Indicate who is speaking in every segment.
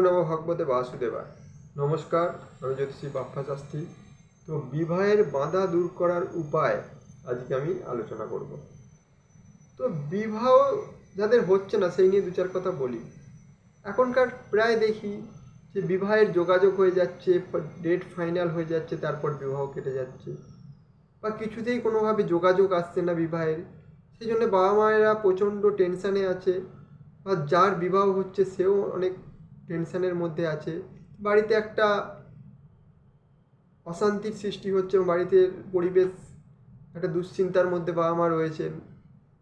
Speaker 1: নমঃ ভগবতে বাসুদেবায়। নমস্কার, আমি জ্যোতিষী বাপ্পা শাস্ত্রী। তো বিবাহের বাধা দূর করার উপায় আজকে আমি আলোচনা করব। তো বিবাহ যাদের হচ্ছে না সেই নিয়ে দু চার কথা বলি। এখনকার প্রায় দেখি যে বিবাহের যোগাযোগ হয়ে যাচ্ছে, ডেট ফাইনাল হয়ে যাচ্ছে, তারপর বিবাহ কেটে যাচ্ছে, বা কিছুতেই কোনোভাবে যোগাযোগ আসছে না বিবাহের। সেই জন্য বাবা মায়েরা প্রচণ্ড টেনশানে আছে, বা যার বিবাহ হচ্ছে সেও অনেক টেনশানের মধ্যে আছে। বাড়িতে একটা অশান্তির সৃষ্টি হচ্ছে এবং বাড়িতে পরিবেশ একটা দুশ্চিন্তার মধ্যে বাবা মা রয়েছেন।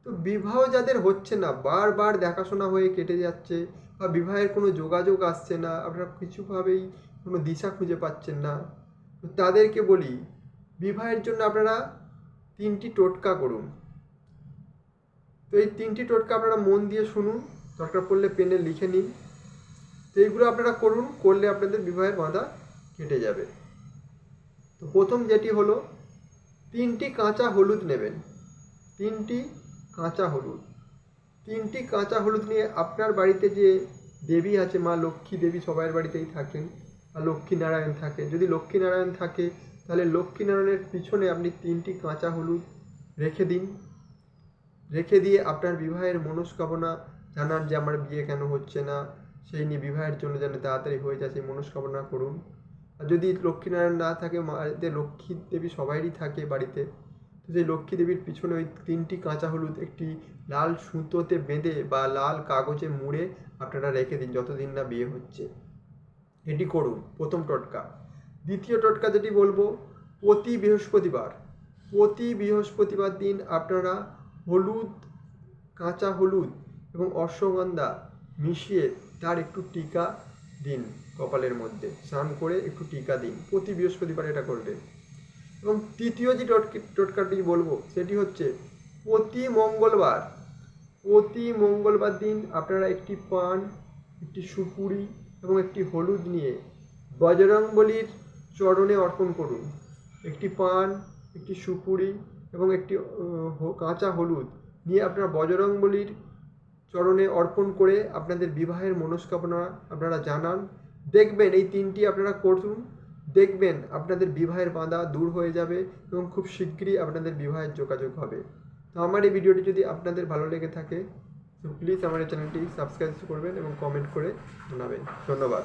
Speaker 1: তো বিবাহ যাদের হচ্ছে না, বারবার দেখাশোনা হয়ে কেটে যাচ্ছে, বা বিবাহের কোনো যোগাযোগ আসছে না, আপনারা কিছুভাবেই কোনো দিশা খুঁজে পাচ্ছেন না, তো তাদেরকে বলি বিবাহের জন্য আপনারা 3টি টোটকা করুন। তো এই 3টি টোটকা আপনারা মন দিয়ে শুনুন, দরকার পড়লে পেনে লিখে নিন। তো এইগুলো আপনারা করুন, করলে আপনাদের বিবাহের বাধা কেটে যাবে। তো প্রথম যেটি হলো 3টি কাঁচা হলুদ নেবেন। 3টি কাঁচা হলুদ 3টি কাঁচা হলুদ নিয়ে আপনার বাড়িতে যে দেবী আছে, মা লক্ষ্মী দেবী সবার বাড়িতেই থাকেন, বা লক্ষ্মীনারায়ণ থাকে, যদি লক্ষ্মীনারায়ণ থাকে তাহলে লক্ষ্মীনারায়ণের পিছনে আপনি 3টি কাঁচা হলুদ রেখে দিন। রেখে দিয়ে আপনার বিবাহের মনস্কামনা জানান যে আমার বিয়ে কেন হচ্ছে না, সেই নিয়ে বিবাহের জন্য যেন তাড়াতাড়ি হয়ে যায় সেই মনস্কামনা করুন। আর যদি লক্ষ্মীনারায়ণ না থাকে, বাড়িতে লক্ষ্মী দেবী সবাইরই থাকে বাড়িতে, তো সেই লক্ষ্মী দেবীর পিছনে ওই 3টি কাঁচা হলুদ একটি লাল সুতোতে বেঁধে বা লাল কাগজে মুড়ে আপনারা রেখে দিন যতদিন না বিয়ে হচ্ছে। এটি করুন, প্রথম টোটকা। দ্বিতীয় টোটকা যেটি বলবো, প্রতি বৃহস্পতিবার দিন আপনারা হলুদ, কাঁচা হলুদ এবং অশ্বগন্ধা মিশিয়ে তার একটু টিকা দিন কপালের মধ্যে, স্নান করে একটু টিকা দিন। প্রতি বৃহস্পতিবার এটা করবেন। এবং তৃতীয় যে টোটকাটি বলবো সেটি হচ্ছে প্রতি মঙ্গলবার দিন আপনারা একটি পান, একটি সুপুরি এবং একটি হলুদ নিয়ে বজরংবলীর চরণে অর্পণ করুন। একটি পান, একটি সুপুরি এবং একটি কাঁচা হলুদ নিয়ে আপনারা বজরংবলীর চরণে অর্পণ করে আপনাদের বিবাহের মনস্কামনা আপনারা জানান। দেখবেন এই 3টি আপনারা করুন, দেখবেন আপনাদের বিবাহের বাধা দূর হয়ে যাবে এবং খুব শীঘ্রই আপনাদের বিবাহের যোগাযোগ হবে। তো আমার এই ভিডিওটি যদি আপনাদের ভালো লেগে থাকে তো প্লিজ আমার এই চ্যানেলটি সাবস্ক্রাইব করবেন এবং কমেন্ট করে জানাবেন। ধন্যবাদ।